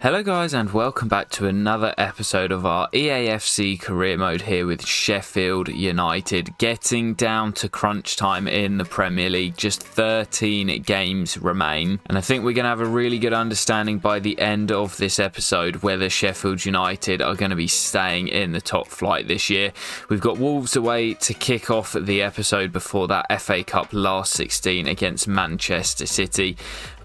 Hello guys and welcome back to another episode of our EAFC career mode here with Sheffield United, getting down to crunch time in the Premier League. Just 13 games remain, and I think we're going to have a really good understanding by the end of this episode whether Sheffield United are going to be staying in the top flight this year. We've got Wolves away to kick off the episode before that FA Cup last 16 against Manchester City.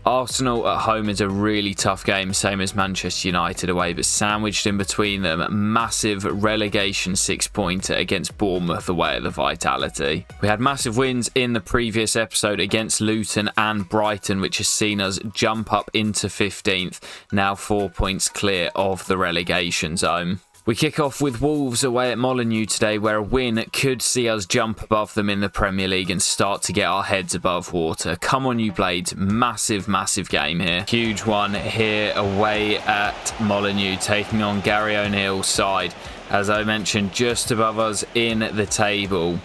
Arsenal at home is a really tough game, same as Manchester United away, but sandwiched in between them, massive relegation 6-pointer against Bournemouth away at the Vitality. We had massive wins in the previous episode against Luton and Brighton, which has seen us jump up into 15th, now 4 points clear of the relegation zone. We kick off with Wolves away at Molineux today, where a win could see us jump above them in the Premier League and start to get our heads above water. Come on, you Blades. Massive, massive game here. Huge one here away at Molineux, taking on Gary O'Neill's side. As I mentioned, just above us in the table.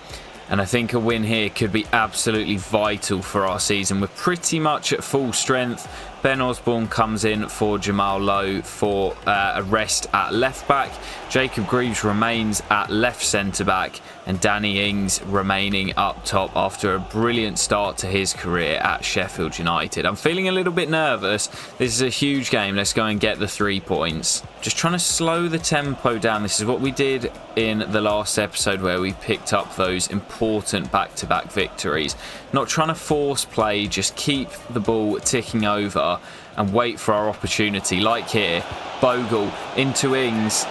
And I think a win here could be absolutely vital for our season. We're pretty much at full strength. Ben Osborne comes in for Jamal Lowe for a rest at left back. Jacob Greaves remains at left centre back, and Danny Ings remaining up top after a brilliant start to his career at Sheffield United. I'm feeling a little bit nervous. This is a huge game. Let's go and get the 3 points. Just trying to slow the tempo down. This is what we did in the last episode where we picked up those important back-to-back victories. Not trying to force play, just keep the ball ticking over and wait for our opportunity. Like here, Bogle into Ings,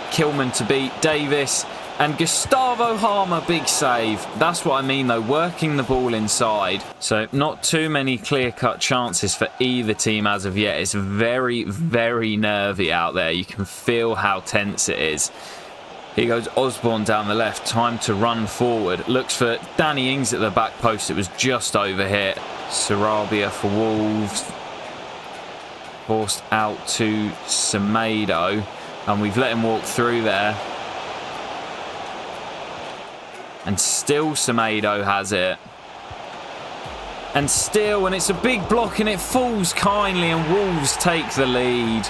Kilman to beat Davis, and Gustavo Harmer, big save. That's what I mean though, working the ball inside. So not too many clear-cut chances for either team as of yet. It's very, very nervy out there. You can feel how tense it is. Here goes Osborne down the left. Time to run forward. Looks for Danny Ings at the back post. It was just over here. Sarabia for Wolves. Forced out to Semedo. And we've let him walk through there. And still Semedo has it. And still, and it's a big block and it falls kindly and Wolves take the lead.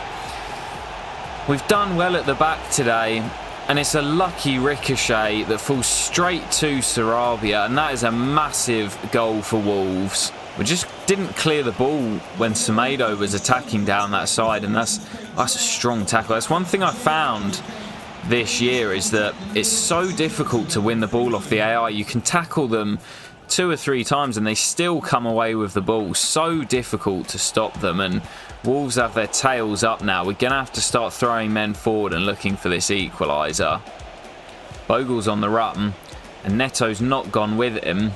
We've done well at the back today. And it's a lucky ricochet that falls straight to Sarabia, and that is a massive goal for Wolves. We just didn't clear the ball when Semedo was attacking down that side, and that's a strong tackle. That's one thing I found this year, is that it's so difficult to win the ball off the AI. You can tackle them 2 or 3 times and they still come away with the ball. So difficult to stop them, and Wolves have their tails up now. We're going to have to start throwing men forward and looking for this equaliser. Bogle's on the run, and Neto's not gone with him.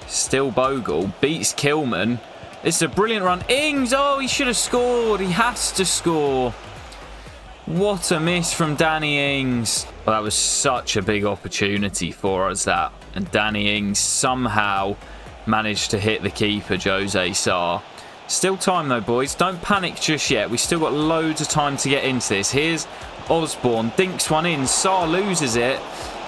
Still Bogle. Beats Kilman. It's a brilliant run. Ings! Oh, he should have scored. He has to score. What a miss from Danny Ings. Well, that was such a big opportunity for us, that. And Danny Ings somehow managed to hit the keeper, Jose Sarr. Still time though, boys. Don't panic just yet. We've still got loads of time to get into this. Here's Osborne. Dinks one in. Sarr loses it.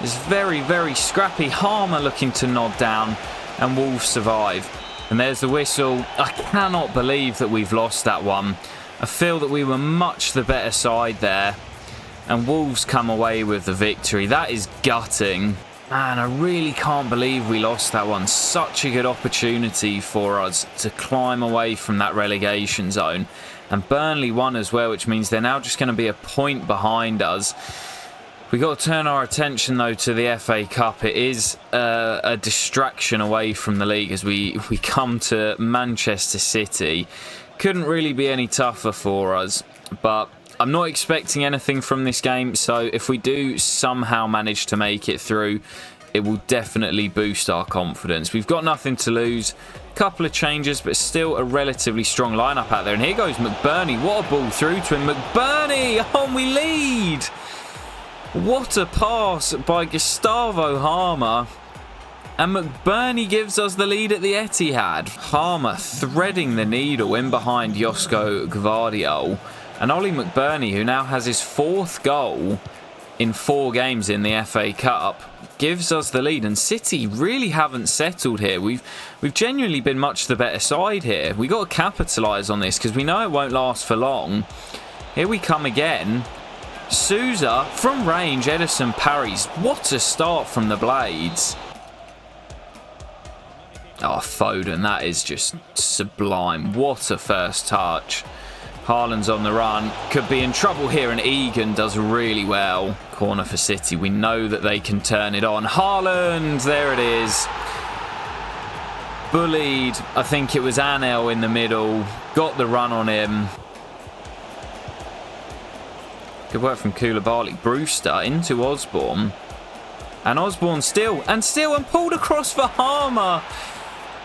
It's very, very scrappy. Harmer looking to nod down. And Wolves survive. And there's the whistle. I cannot believe that we've lost that one. I feel that we were much the better side there. And Wolves come away with the victory. That is gutting. Man, I really can't believe we lost that one. Such a good opportunity for us to climb away from that relegation zone. And Burnley won as well, which means they're now just going to be a point behind us. We've got to turn our attention, though, to the FA Cup. It is a distraction away from the league as we come to Manchester City. Couldn't really be any tougher for us, but I'm not expecting anything from this game, so if we do somehow manage to make it through, it will definitely boost our confidence. We've got nothing to lose. Couple of changes, but still a relatively strong lineup out there. And here goes McBurney. What a ball through to him. McBurney! Oh, we lead! What a pass by Gustavo Harmer. And McBurney gives us the lead at the Etihad. Harmer threading the needle in behind Josko Gvardiol. And Ollie McBurney, who now has his 4th goal in 4 games in the FA Cup gives us the lead, and City really haven't settled here. We've genuinely been much the better side here. We got to capitalise on this because we know it won't last for long. Here we come again. Souza from range, Ederson parries. What a start from the Blades. Oh, Foden, that is just sublime. What a first touch. Haaland's on the run, could be in trouble here, and Egan does really well. Corner for City, we know that they can turn it on. Haaland, there it is. Bullied, I think it was Anel in the middle, got the run on him. Good work from Koulibaly. Brewster into Osborne. And Osborne still, and pulled across for Harmer.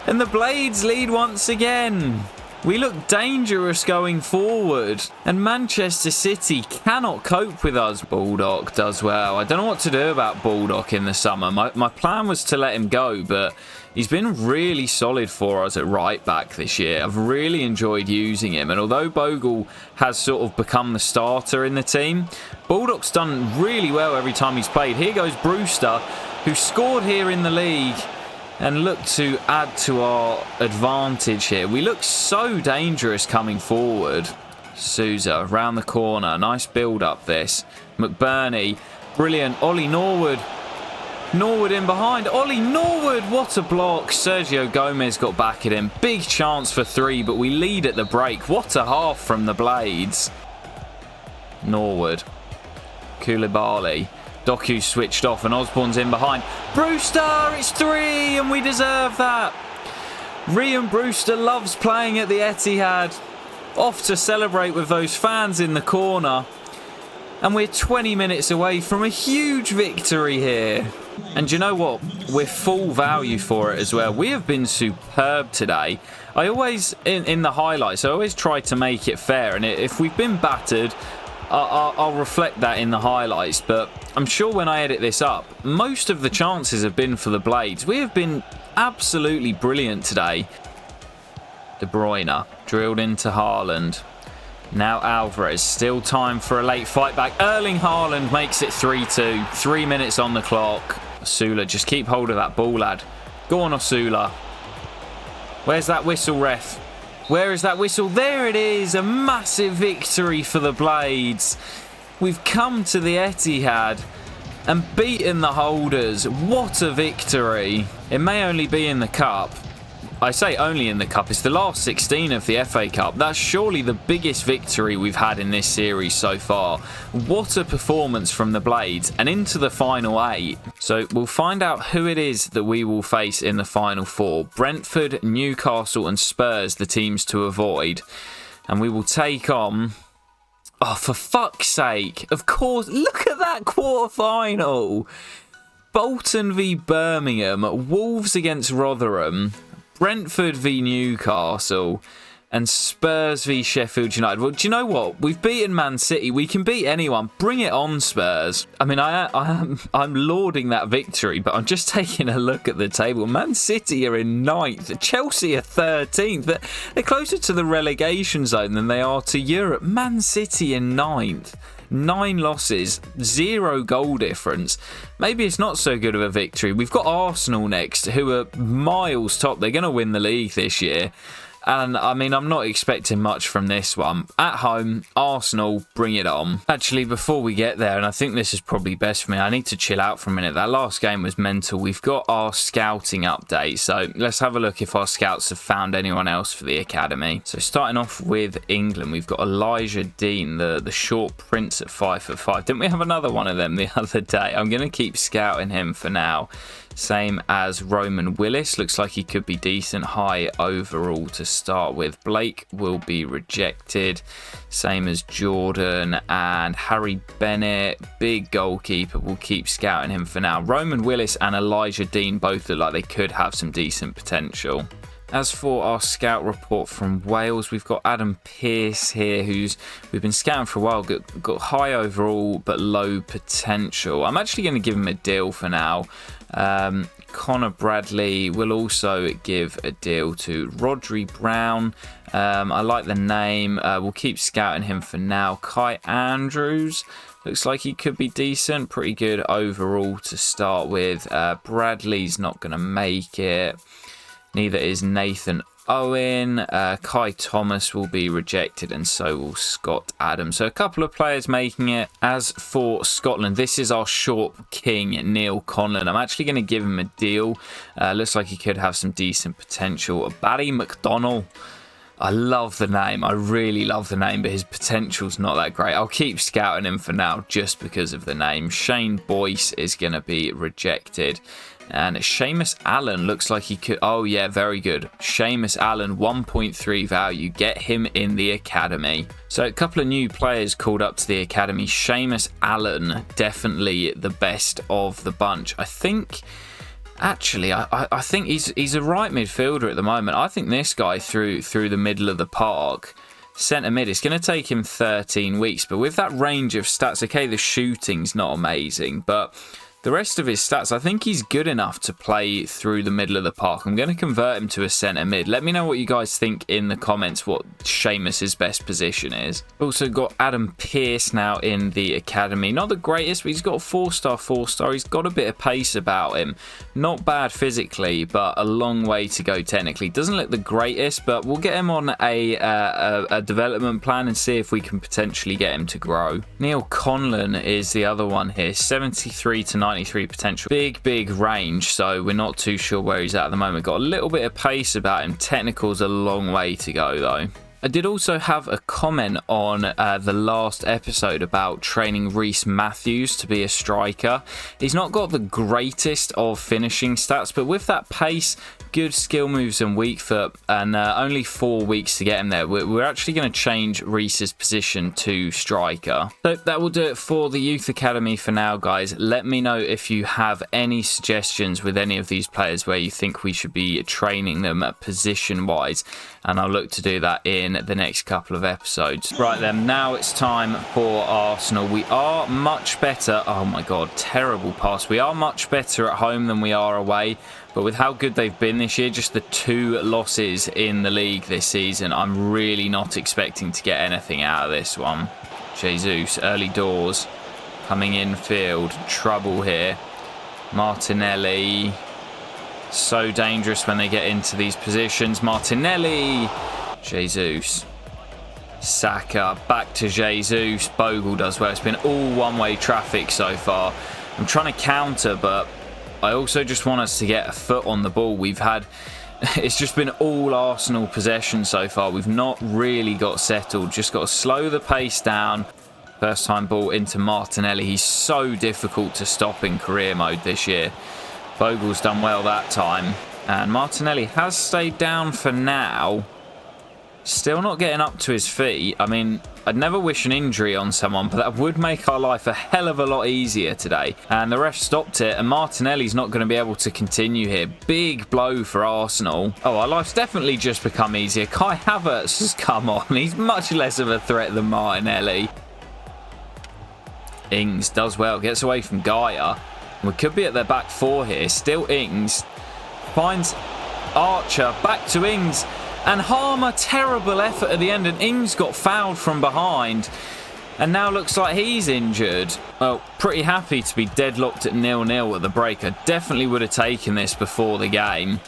And the Blades lead once again. We look dangerous going forward, and Manchester City cannot cope with us. Baldock does well. I don't know what to do about Baldock in the summer. My plan was to let him go, but he's been really solid for us at right back this year. I've really enjoyed using him, and although Bogle has sort of become the starter in the team, Baldock's done really well every time he's played. Here goes Brewster, who scored here in the league, and look to add to our advantage here. We look so dangerous coming forward. Souza round the corner. Nice build up this. McBurney. Brilliant. Ollie Norwood. Norwood in behind. Ollie Norwood. What a block. Sergio Gomez got back at him. Big chance for 3, but we lead at the break. What a half from the Blades. Norwood. Koulibaly. Doku switched off and Osborne's in behind. Brewster, it's 3 and we deserve that. Ryan Brewster loves playing at the Etihad. Off to celebrate with those fans in the corner. And we're 20 minutes away from a huge victory here. And you know what? We're full value for it as well. We have been superb today. I always, in the highlights, I always try to make it fair. And if we've been battered, I'll reflect that in the highlights, but I'm sure when I edit this up, most of the chances have been for the Blades. We have been absolutely brilliant today. De Bruyne drilled into Haaland. Now Alvarez, still time for a late fight back. Erling Haaland makes it 3-2. 3 minutes on the clock. Osula, just keep hold of that ball, lad. Go on, Osula. Where's that whistle, ref? Where is that whistle? There it is. A massive victory for the Blades. We've come to the Etihad and beaten the holders. What a victory. It may only be in the Cup. I say only in the Cup. It's the last 16 of the FA Cup. That's surely the biggest victory we've had in this series so far. What a performance from the Blades, and into the final 8. So we'll find out who it is that we will face in the final 4. Brentford, Newcastle and Spurs, the teams to avoid. And we will take on... Oh, for fuck's sake. Of course, look at that quarter-final. Bolton v Birmingham, Wolves against Rotherham, Brentford v Newcastle, and Spurs v Sheffield United. Well, do you know what? We've beaten Man City. We can beat anyone. Bring it on, Spurs. I mean, I'm lauding that victory, but I'm just taking a look at the table. Man City are in 9th. Chelsea are 13th. They're closer to the relegation zone than they are to Europe. Man City in 9th. 9 losses, 0 goal difference. Maybe it's not so good of a victory. We've got Arsenal next, who are miles top. They're going to win the league this year. And, I mean, I'm not expecting much from this one. At home, Arsenal, bring it on. Actually, before we get there, and I think this is probably best for me, I need to chill out for a minute. That last game was mental. We've got our scouting update. So let's have a look if our scouts have found anyone else for the academy. So starting off with England, we've got Elijah Dean, the short prince at 5'5". Didn't we have another one of them the other day? I'm going to keep scouting him for now. Same as Roman Willis. Looks like he could be decent. High overall to start with. Blake will be rejected. Same as Jordan and Harry Bennett. Big goalkeeper. We'll keep scouting him for now. Roman Willis and Elijah Dean both look like they could have some decent potential. As for our scout report from Wales, we've got Adam Pearce here, who's we've been scouting for a while, got high overall but low potential. I'm actually going to give him a deal for now. Connor Bradley. We'll also give a deal to Rodri Brown. I like the name. We'll keep scouting him for now. Kai Andrews. Looks like he could be decent. Pretty good overall to start with. Bradley's not going to make it. Neither is Nathan Owen. Kai Thomas will be rejected, and so will Scott Adams. So a couple of players making it. As for Scotland, this is our short king, Neil Conlon. I'm actually going to give him a deal. Looks like he could have some decent potential. Barry McDonnell. I love the name. I really love the name, but his potential's not that great. I'll keep scouting him for now just because of the name. Shane Boyce is going to be rejected. And Seamus Allen looks like he could... Oh, yeah, very good. Seamus Allen, 1.3 value. Get him in the academy. So a couple of new players called up to the academy. Seamus Allen, definitely the best of the bunch. I think... Actually, I think he's a right midfielder at the moment. I think this guy through the middle of the park, centre mid, it's going to take him 13 weeks. But with that range of stats, okay, the shooting's not amazing, but the rest of his stats, I think he's good enough to play through the middle of the park. I'm going to convert him to a centre mid. Let me know what you guys think in the comments what Seamus's best position is. Also got Adam Pearce now in the academy. Not the greatest, but he's got a 4-star, 4-star. He's got a bit of pace about him. Not bad physically, but a long way to go technically. Doesn't look the greatest, but we'll get him on a development plan and see if we can potentially get him to grow. Neil Conlon is the other one here. 73 to 93 potential. Big range, so we're not too sure where he's at the moment. Got a little bit of pace about him. Technical's a long way to go though. I did also have a comment on the last episode about training Reece Matthews to be a striker. He's not got the greatest of finishing stats, but with that pace, good skill moves and weak foot, and only 4 weeks to get him there, we're actually going to change Reece's position to striker. So that will do it for the Youth Academy for now, guys. Let me know if you have any suggestions with any of these players where you think we should be training them position-wise, and I'll look to do that in the next couple of episodes. Right then, now it's time for Arsenal. We are much better. Oh my god, terrible pass. We are much better at home than we are away, but with how good they've been this year, just the 2 losses in the league this season, I'm really not expecting to get anything out of this one. Jesus, early doors, coming in field, trouble here. Martinelli, so dangerous when they get into these positions. Martinelli, Jesus, Saka, back to Jesus. Bogle does well. It's been all one-way traffic so far. I'm trying to counter, but I also just want us to get a foot on the ball. We've had... It's just been all Arsenal possession so far. We've not really got settled. Just got to slow the pace down. First time ball into Martinelli. He's so difficult to stop in career mode this year. Bogle's done well that time. And Martinelli has stayed down for now. Still not getting up to his feet. I mean, I'd never wish an injury on someone, but that would make our life a hell of a lot easier today. And the ref stopped it, and Martinelli's not going to be able to continue here. Big blow for Arsenal. Oh, our life's definitely just become easier. Kai Havertz has come on. He's much less of a threat than Martinelli. Ings does well, gets away from Gaia. We could be at their back 4 here. Still Ings. Finds Archer. Back to Ings. And Harmer, terrible effort at the end, and Ings got fouled from behind. And now looks like he's injured. Well, pretty happy to be deadlocked at 0-0 at the break. I definitely would have taken this before the game.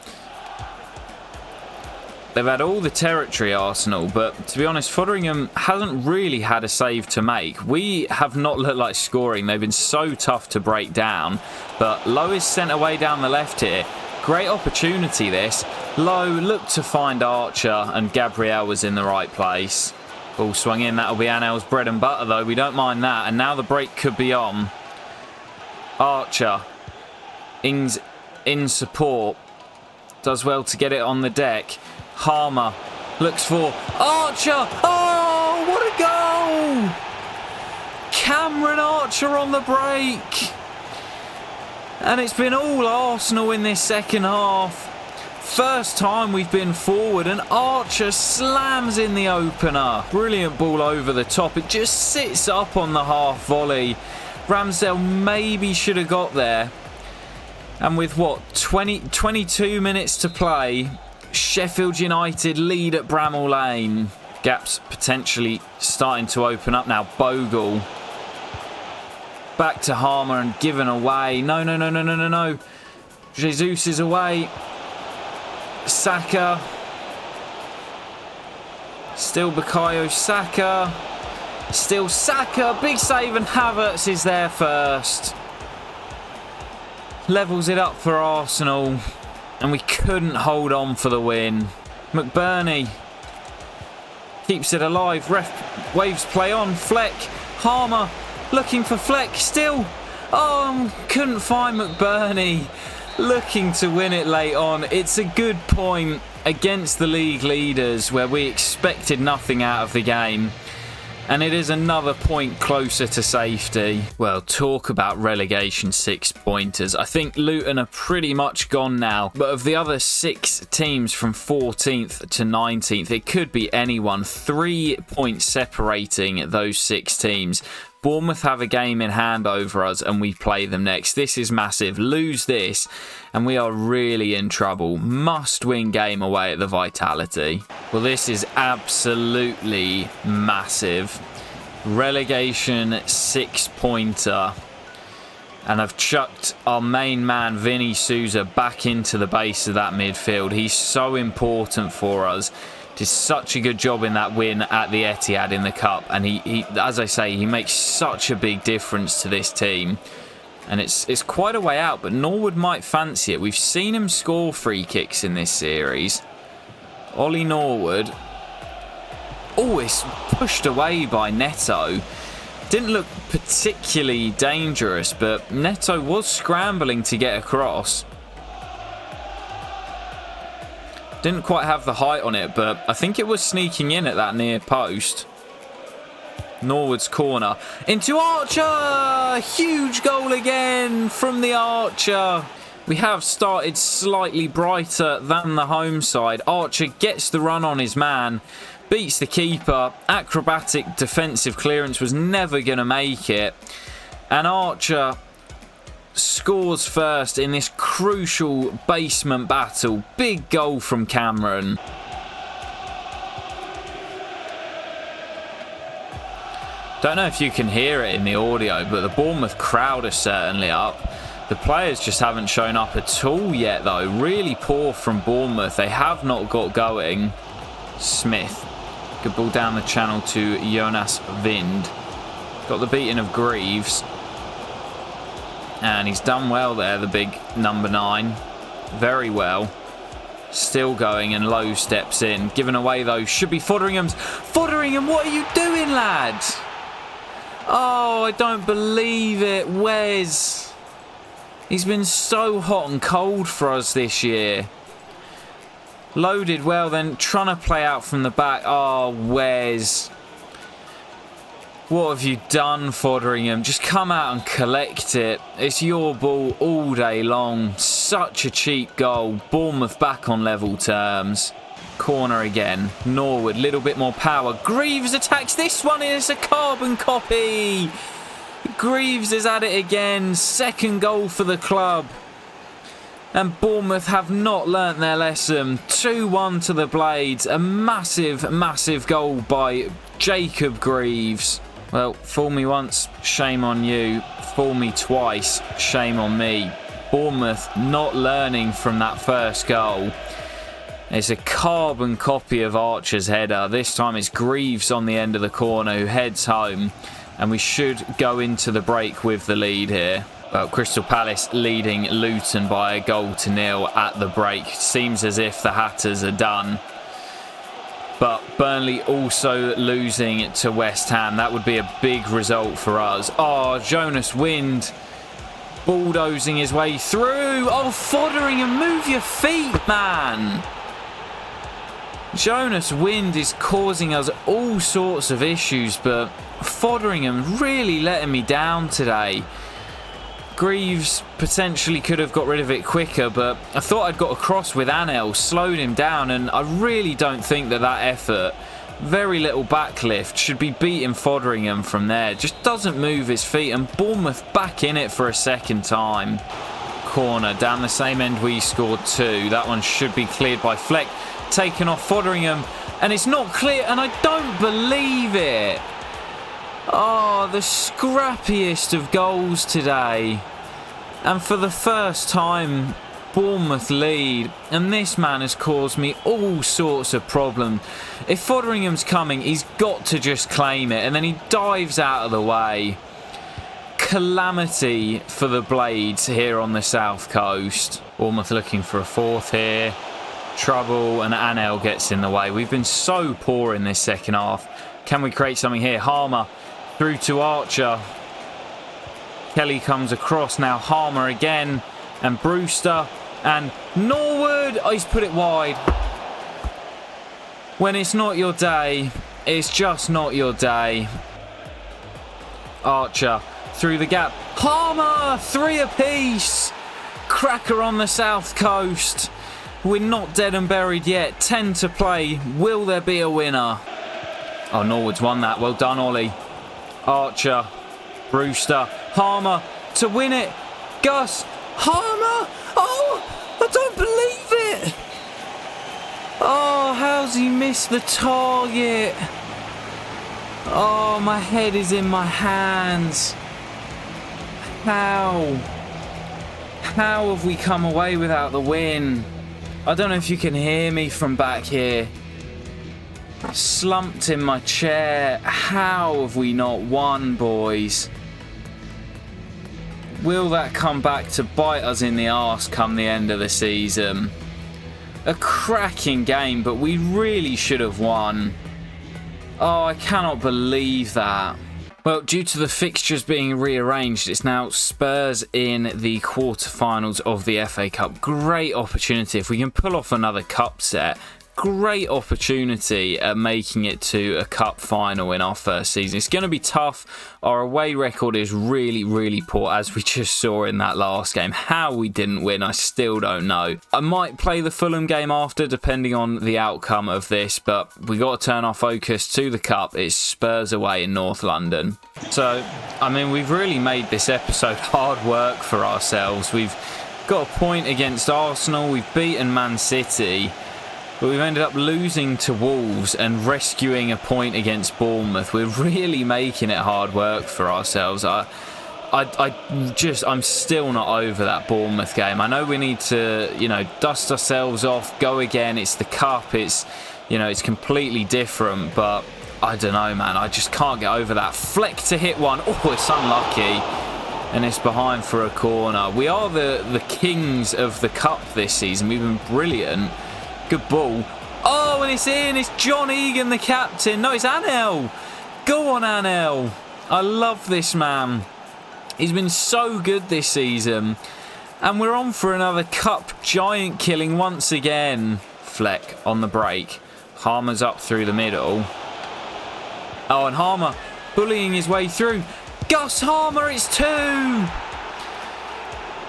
They've had all the territory, Arsenal, but to be honest, Fotheringham hasn't really had a save to make. We have not looked like scoring. They've been so tough to break down. But Lowe is sent away down the left here. Great opportunity this. Lowe looked to find Archer, and Gabriel was in the right place. Ball swung in. That'll be Anel's bread and butter, though. We don't mind that. And now the break could be on. Archer. Ings in support. Does well to get it on the deck. Harmer looks for Archer. Oh, what a goal! Cameron Archer on the break. And it's been all Arsenal in this second half. First time we've been forward, and Archer slams in the opener. Brilliant ball over the top. It just sits up on the half volley. Ramsdale maybe should have got there. And with what, 22 minutes to play, Sheffield United lead at Bramall Lane. Gaps potentially starting to open up now. Bogle. Back to Harmer and given away. No. Jesus is away. Saka. Still Bukayo Saka. Still Saka. Big save and Havertz is there first. Levels it up for Arsenal. And we couldn't hold on for the win. McBurney keeps it alive. Ref waves play on. Fleck. Harmer looking for Fleck still. Oh, couldn't find McBurney. Looking to win it late on. It's a good point against the league leaders where we expected nothing out of the game. And it is another point closer to safety. Well, talk about relegation 6-pointers. I think Luton are pretty much gone now. But of the other 6 teams from 14th to 19th, it could be anyone. 3 points separating those 6 teams. Bournemouth have a game in hand over us and we play them next. This is massive. Lose this and we are really in trouble. Must win game away at the Vitality. Well, this is absolutely massive. Relegation 6-pointer. And I've chucked our main man, Vinny Souza, back into the base of that midfield. He's so important for us. Did such a good job in that win at the Etihad in the Cup. And he as I say, he makes such a big difference to this team. And it's quite a way out, but Norwood might fancy it. We've seen him score free kicks in this series. Ollie Norwood. Oh, it's pushed away by Neto. Didn't look particularly dangerous, but Neto was scrambling to get across. Didn't quite have the height on it, but I think it was sneaking in at that near post. Norwood's corner. Into Archer! Huge goal again from the Archer. We have started slightly brighter than the home side. Archer gets the run on his man. Beats the keeper. Acrobatic defensive clearance was never going to make it. And Archer scores first in this crucial basement battle. Big goal from Cameron. Don't know if you can hear it in the audio, but the Bournemouth crowd are certainly up. The players just haven't shown up at all yet though. Really poor from Bournemouth. They have not got going. Smith. Good ball down the channel to Jonas Vind. Got the beating of Greaves. And he's done well there, the big number 9. Very well. Still going and Lowe steps in. Given away though, should be Fodderingham's. Fodderingham, what are you doing, lad? Oh, I don't believe it. Wes. He's been so hot and cold for us this year. Loaded well, then trying to play out from the back. Oh, Wes. What have you done, Fodderingham? Just come out and collect it. It's your ball all day long. Such a cheap goal. Bournemouth back on level terms. Corner again. Norwood, little bit more power. Greaves attacks this one. It's a carbon copy. Greaves is at it again. Second goal for the club. And Bournemouth have not learnt their lesson. 2-1 to the Blades. A massive, massive goal by Jacob Greaves. Well, fool me once, shame on you. Fool me twice, shame on me. Bournemouth not learning from that first goal. It's a carbon copy of Archer's header. This time it's Greaves on the end of the corner who heads home. And we should go into the break with the lead here. Well, Crystal Palace leading Luton by 1-0 at the break. Seems as if the Hatters are done. But Burnley also losing to West Ham. That would be a big result for us. Oh, Jonas Wind bulldozing his way through. Oh, Fodderingham, move your feet, man. Jonas Wind is causing us all sorts of issues, but Fodderingham really letting me down today. Greaves potentially could have got rid of it quicker, but I thought I'd got across with Anel, slowed him down, and I really don't think that effort, very little backlift, should be beating Fodderingham from there. Just doesn't move his feet, and Bournemouth back in it for a second time. corner down the same end we scored 2. That one should be cleared by Fleck. Taken off Foderingham. And it's not clear, and I don't believe it. Oh, the scrappiest of goals today. And for the first time, Bournemouth lead. And this man has caused me all sorts of problems. If Foderingham's coming, he's got to just claim it. And then he dives out of the way. Calamity for the Blades here on the south coast. Bournemouth looking for a fourth here. Trouble, and Anel gets in the way. We've been so poor in this second half. Can we create something here? Harmer through to Archer. Kelly comes across now. Harmer again, and Brewster, and Norwood. Oh, he's put it wide. When it's not your day, it's just not your day. Archer through the gap. Harmer, 3 apiece. Cracker on the south coast. We're not dead and buried yet. 10 to play. Will there be a winner? Oh, Norwood's won that. Well done, Ollie. Archer. Brewster. Harmer to win it. Gus. Harmer. Oh, I don't believe it. Oh, how's he missed the target? Oh, my head is in my hands. How? How have we come away without the win? I don't know if you can hear me from back here. Slumped in my chair. How have we not won, boys? Will that come back to bite us in the arse come the end of the season? A cracking game, but we really should have won. Oh, I cannot believe that. Well, due to the fixtures being rearranged, it's now Spurs in the quarterfinals of the FA Cup. Great opportunity. If we can pull off another cup set, great opportunity at making it to a cup final in our first season. It's going to be tough. Our away record is really, really poor, as we just saw in that last game. How we didn't win, I still don't know. I might play the Fulham game after, depending on the outcome of this, but we got to turn our focus to the cup. It's Spurs away in North London. So, I mean, we've really made this episode hard work for ourselves. We've got a point against Arsenal. We've beaten Man City. But we've ended up losing to Wolves and rescuing a point against Bournemouth. We're really making it hard work for ourselves. I'm still not over that Bournemouth game. I know we need to, dust ourselves off, go again. It's the cup. It's completely different. But I don't know, man. I just can't get over that. Fleck to hit one. Oh, it's unlucky. And it's behind for a corner. We are the kings of the cup this season. We've been brilliant. Good ball. Oh, and it's in. It's John Egan, the captain. No, it's Anel. Go on, Anel. I love this man. He's been so good this season. And we're on for another cup giant killing once again. Fleck on the break. Harmer's up through the middle. Oh, and Harmer bullying his way through. Gus Harmer, it's 2.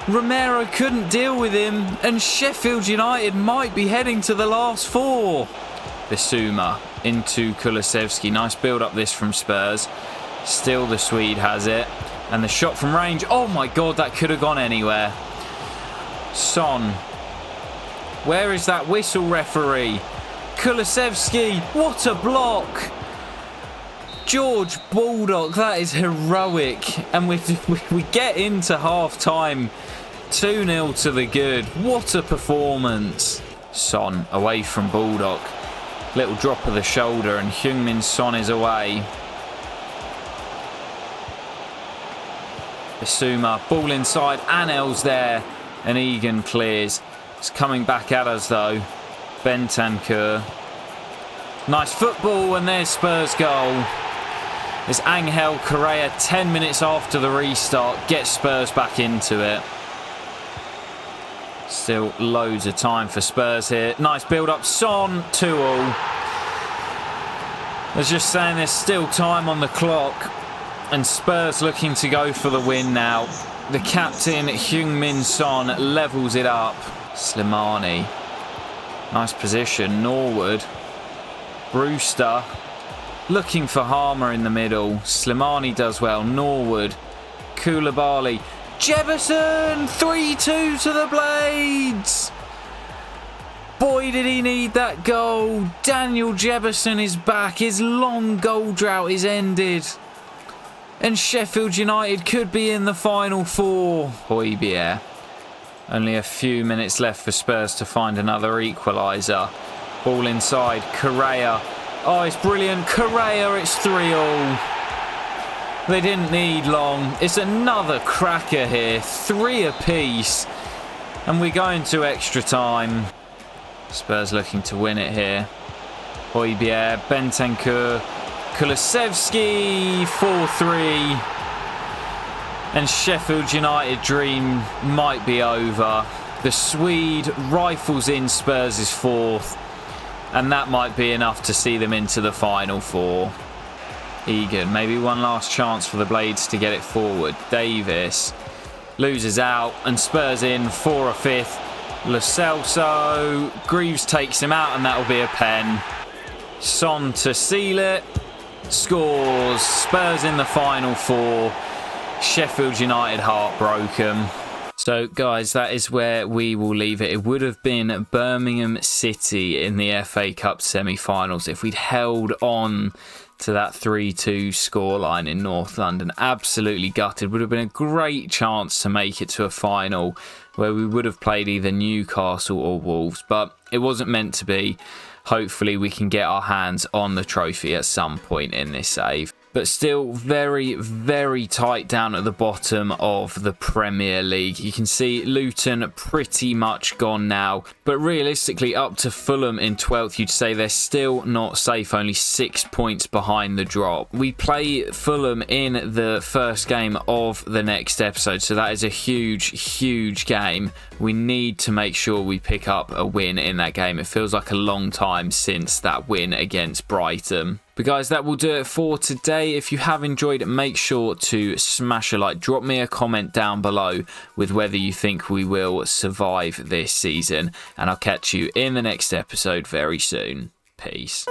Romero couldn't deal with him, and Sheffield United might be heading to the last 4. Bissouma into Kulusevski. Nice build up this from Spurs. Still the Swede has it. And the shot from range. Oh my God, that could have gone anywhere. Son. Where is that whistle, referee? Kulusevski. What a block. George Baldock, that is heroic. And we get into half time. 2-0 to the good. What a performance. Son away from Baldock. Little drop of the shoulder and Heung-min Son is away. Bissouma, ball inside. Anel's there. And Egan clears. It's coming back at us though. Bentancur. Nice football, and there's Spurs' goal. It's Angel Correa 10 minutes after the restart. Gets Spurs back into it. Still loads of time for Spurs here. Nice build-up. Son, 2-2. I was just saying there's still time on the clock. And Spurs looking to go for the win now. The captain, Heung-min Son, levels it up. Slimani. Nice position. Norwood. Brewster. Looking for Harmer in the middle. Slimani does well. Norwood. Koulibaly. Jefferson, 3-2 to the Blades. Boy, did he need that goal. Daniel Jefferson is back. His long goal drought is ended. And Sheffield United could be in the final four. Højbjerg. Only a few minutes left for Spurs to find another equaliser. Ball inside. Correa. Oh, it's brilliant. Correa, it's 3-3. They didn't need long. It's another cracker here. 3 apiece. And we go into extra time. Spurs looking to win it here. Højbjerg, Bentancur, Kulusevski, 4-3. And Sheffield United dream might be over. The Swede rifles in Spurs' fourth. And that might be enough to see them into the final four. Egan, maybe one last chance for the Blades to get it forward. Davis loses out and Spurs in for a fifth. Lo Celso, Greaves takes him out and that'll be a pen. Son to seal it, scores. Spurs in the final four. Sheffield United heartbroken. So guys, that is where we will leave it. It would have been Birmingham City in the FA Cup semi-finals if we'd held on to that 3-2 scoreline in North London. Absolutely gutted. Would have been a great chance to make it to a final where we would have played either Newcastle or Wolves, but it wasn't meant to be. Hopefully we can get our hands on the trophy at some point in this save. But still very, very tight down at the bottom of the Premier League. You can see Luton pretty much gone now. But realistically, up to Fulham in 12th, you'd say they're still not safe. Only 6 points behind the drop. We play Fulham in the first game of the next episode. So that is a huge, huge game. We need to make sure we pick up a win in that game. It feels like a long time since that win against Brighton. But guys, that will do it for today. If you have enjoyed it, make sure to smash a like. Drop me a comment down below with whether you think we will survive this season. And I'll catch you in the next episode very soon. Peace.